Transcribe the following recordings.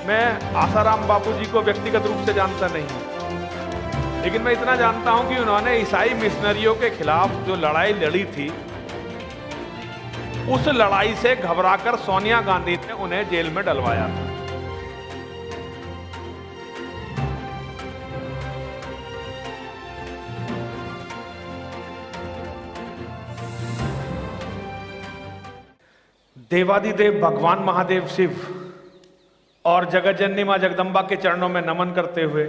मैं आसाराम बापूजी को व्यक्तिगत रूप से जानता नहीं, लेकिन मैं इतना जानता हूं कि उन्होंने ईसाई मिशनरियों के खिलाफ जो लड़ाई लड़ी थी, उस लड़ाई से घबराकर सोनिया गांधी ने उन्हें जेल में डलवाया था। देवादिदेव भगवान महादेव शिव और जगत जननी मां जगदम्बा के चरणों में नमन करते हुए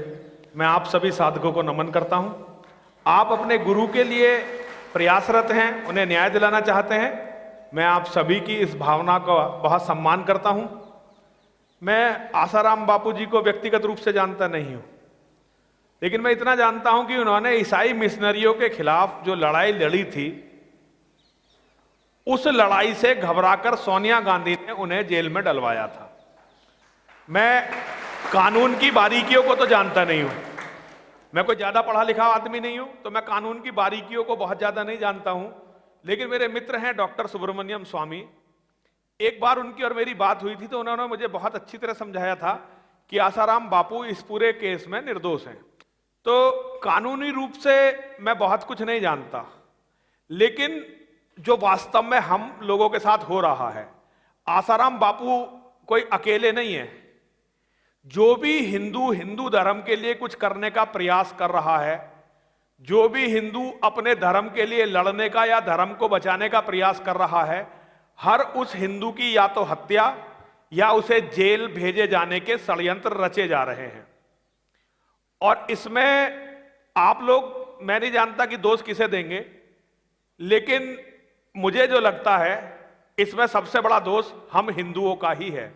मैं आप सभी साधकों को नमन करता हूं। आप अपने गुरु के लिए प्रयासरत हैं, उन्हें न्याय दिलाना चाहते हैं। मैं आप सभी की इस भावना का बहुत सम्मान करता हूं। मैं आसाराम बापूजी को व्यक्तिगत रूप से जानता नहीं हूं, लेकिन मैं इतना जानता हूं कि उन्होंने ईसाई मिशनरियों के खिलाफ जो लड़ाई लड़ी थी, उस लड़ाई से घबराकर सोनिया गांधी ने उन्हें जेल में डलवाया था। मैं कानून की बारीकियों को तो जानता नहीं हूं, मैं कोई ज्यादा पढ़ा लिखा आदमी नहीं हूं, तो मैं कानून की बारीकियों को बहुत ज्यादा नहीं जानता हूं। लेकिन मेरे मित्र हैं डॉक्टर सुब्रमण्यम स्वामी, एक बार उनकी और मेरी बात हुई थी तो उन्होंने मुझे बहुत अच्छी तरह समझाया था कि आसाराम बापू इस पूरे केस में निर्दोष हैं। तो कानूनी रूप से मैं बहुत कुछ नहीं जानता, लेकिन जो वास्तव में हम लोगों के साथ हो रहा है, आसाराम बापू कोई अकेले नहीं है। जो भी हिंदू धर्म के लिए कुछ करने का प्रयास कर रहा है, जो भी हिंदू अपने धर्म के लिए लड़ने का या धर्म को बचाने का प्रयास कर रहा है, हर उस हिंदू की या तो हत्या या उसे जेल भेजे जाने के षड्यंत्र रचे जा रहे हैं। और इसमें आप लोग, मैं नहीं जानता कि दोष किसे देंगे, लेकिन मुझे जो लगता है इसमें सबसे बड़ा दोष हम हिंदुओं का ही है।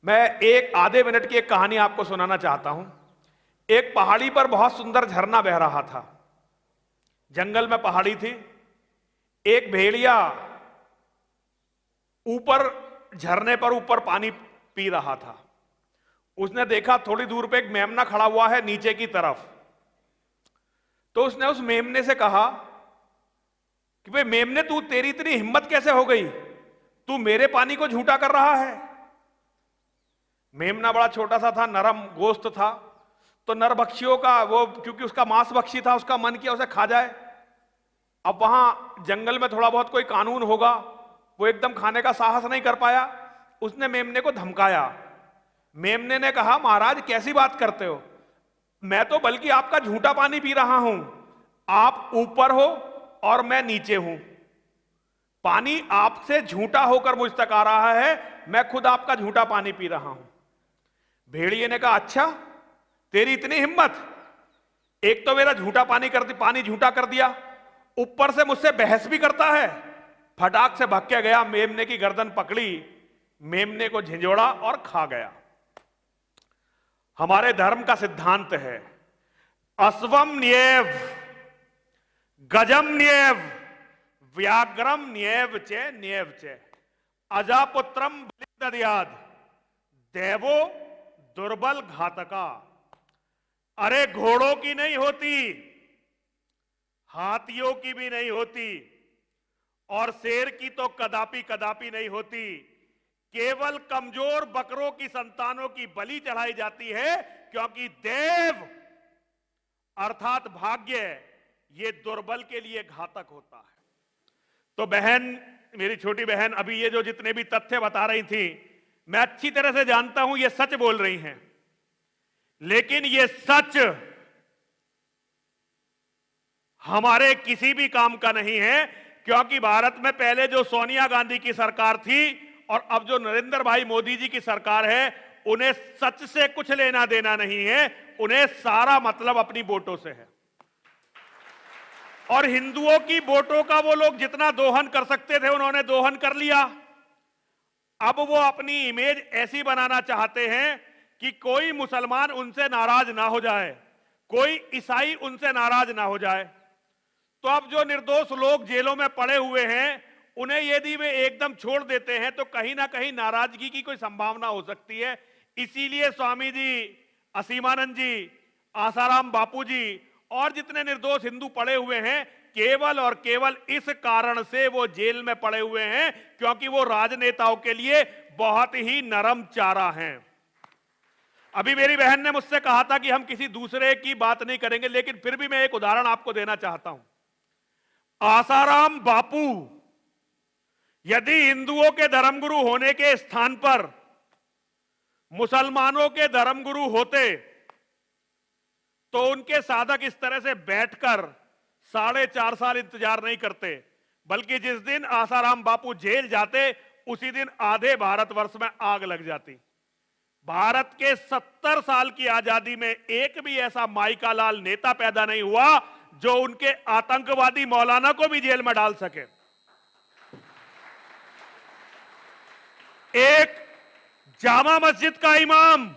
मैं एक आधे मिनट की एक कहानी आपको सुनाना चाहता हूं। एक पहाड़ी पर बहुत सुंदर झरना बह रहा था, जंगल में पहाड़ी थी। एक भेड़िया ऊपर झरने पर ऊपर पानी पी रहा था। उसने देखा थोड़ी दूर पे एक मेमना खड़ा हुआ है नीचे की तरफ। तो उसने उस मेमने से कहा कि भाई मेमने, तू, तेरी इतनी हिम्मत कैसे हो गई, तू मेरे पानी को झूठा कर रहा है। मेमना बड़ा छोटा सा था, नरम गोश्त था, तो नरभक्षियों का वो, क्योंकि उसका मांस भक्षी था, उसका मन किया उसे खा जाए। अब वहां जंगल में थोड़ा बहुत कोई कानून होगा, वो एकदम खाने का साहस नहीं कर पाया। उसने मेमने को धमकाया। मेमने ने कहा, महाराज कैसी बात करते हो, मैं तो बल्कि आपका झूठा पानी पी रहा हूं। आप ऊपर हो और मैं नीचे हूं, पानी आपसे झूठा होकर मुझ तक आ रहा है, मैं खुद आपका झूठा पानी पी रहा हूं। भेड़िए ने कहा, अच्छा तेरी इतनी हिम्मत, एक तो मेरा झूठा पानी झूठा कर दिया, ऊपर से मुझसे बहस भी करता है। फटाक से भाग के गया, मेमने की गर्दन पकड़ी, मेमने को झिंझोड़ा और खा गया। हमारे धर्म का सिद्धांत है, अस्वम न्येव गजम न्येव व्याघ्रम न्येव चे अजापुत्रम बलिदयाद देवो दुर्बल घातका। अरे घोड़ों की नहीं होती, हाथियों की भी नहीं होती, और शेर की तो कदापि कदापि नहीं होती। केवल कमजोर बकरों की संतानों की बलि चढ़ाई जाती है, क्योंकि देव अर्थात भाग्य ये दुर्बल के लिए घातक होता है। तो बहन, मेरी छोटी बहन, अभी ये जो जितने भी तथ्य बता रही थी, मैं अच्छी तरह से जानता हूं ये सच बोल रही हैं, लेकिन ये सच हमारे किसी भी काम का नहीं है, क्योंकि भारत में पहले जो सोनिया गांधी की सरकार थी और अब जो नरेंद्र भाई मोदी जी की सरकार है, उन्हें सच से कुछ लेना देना नहीं है, उन्हें सारा मतलब अपनी वोटों से है। और हिंदुओं की वोटों का वो लोग जितना दोहन कर सकते थे उन्होंने दोहन कर लिया। अब वो अपनी इमेज ऐसी बनाना चाहते हैं कि कोई मुसलमान उनसे नाराज ना हो जाए, कोई ईसाई उनसे नाराज ना हो जाए। तो अब जो निर्दोष लोग जेलों में पड़े हुए हैं, उन्हें यदि वे एकदम छोड़ देते हैं तो कहीं ना कहीं नाराजगी की कोई संभावना हो सकती है। इसीलिए स्वामी जी, असीमानंद जी, आसाराम बापू जी और जितने निर्दोष हिंदू पड़े हुए हैं, केवल और केवल इस कारण से वो जेल में पड़े हुए हैं, क्योंकि वो राजनेताओं के लिए बहुत ही नरम चारा हैं। अभी मेरी बहन ने मुझसे कहा था कि हम किसी दूसरे की बात नहीं करेंगे, लेकिन फिर भी मैं एक उदाहरण आपको देना चाहता हूं। आसाराम बापू यदि हिंदुओं के धर्मगुरु होने के स्थान पर मुसलमानों के धर्मगुरु होते तो उनके साधक इस तरह से बैठकर 4.5 साल इंतजार नहीं करते, बल्कि जिस दिन आसाराम बापू जेल जाते उसी दिन आधे भारतवर्ष में आग लग जाती। भारत के 70 साल की आजादी में एक भी ऐसा माइका लाल नेता पैदा नहीं हुआ जो उनके आतंकवादी मौलाना को भी जेल में डाल सके। एक जामा मस्जिद का इमाम,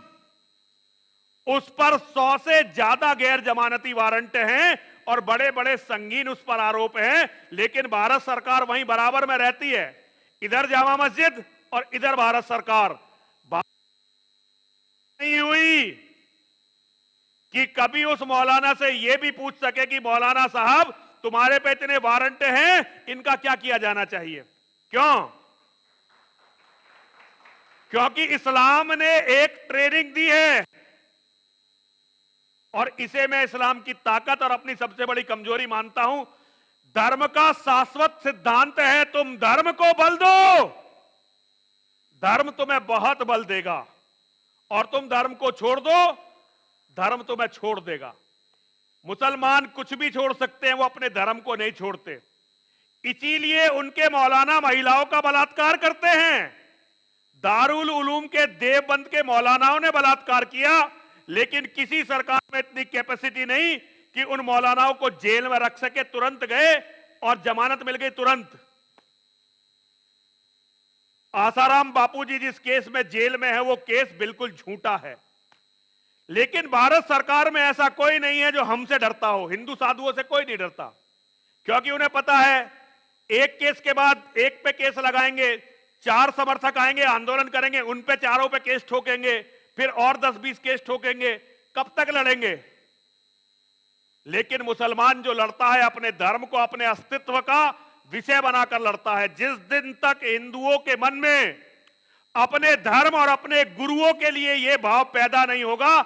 उस पर 100 से ज्यादा गैर जमानती वारंट हैं और बड़े बड़े संगीन उस पर आरोप हैं, लेकिन भारत सरकार वहीं बराबर में रहती है। इधर जामा मस्जिद और इधर भारत सरकार। नहीं हुई कि कभी उस मौलाना से यह भी पूछ सके कि मौलाना साहब तुम्हारे पे इतने वारंट हैं, इनका क्या किया जाना चाहिए। क्यों? क्योंकि इस्लाम ने एक ट्रेनिंग दी है और इसे मैं इस्लाम की ताकत और अपनी सबसे बड़ी कमजोरी मानता हूं। धर्म का शाश्वत सिद्धांत है, तुम धर्म को बल दो, धर्म तुम्हें बहुत बल देगा, और तुम धर्म को छोड़ दो, धर्म तुम्हें छोड़ देगा। मुसलमान कुछ भी छोड़ सकते हैं, वो अपने धर्म को नहीं छोड़ते। इसीलिए उनके मौलाना महिलाओं का बलात्कार करते हैं। दारुल उलूम के देवबंद के मौलानाओं ने बलात्कार किया, लेकिन किसी सरकार में इतनी कैपेसिटी नहीं कि उन मौलानाओं को जेल में रख सके। तुरंत गए और जमानत मिल गई तुरंत। आसाराम बापूजी जिस केस में जेल में है वो केस बिल्कुल झूठा है, लेकिन भारत सरकार में ऐसा कोई नहीं है जो हमसे डरता हो। हिंदू साधुओं से कोई नहीं डरता, क्योंकि उन्हें पता है एक केस के बाद एक पे केस लगाएंगे, 4 समर्थक आएंगे, आंदोलन करेंगे, उन पे चारों पे केस ठोकेंगे, फिर और 10-20 केस ठोकेंगे, कब तक लड़ेंगे। लेकिन मुसलमान जो लड़ता है अपने धर्म को, अपने अस्तित्व का विषय बनाकर लड़ता है। जिस दिन तक हिंदुओं के मन में अपने धर्म और अपने गुरुओं के लिए यह भाव पैदा नहीं होगा,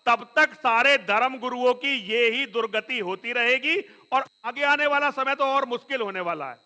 तब तक सारे धर्म गुरुओं की ये ही दुर्गति होती रहेगी और आगे आने वाला समय तो और मुश्किल होने वाला है।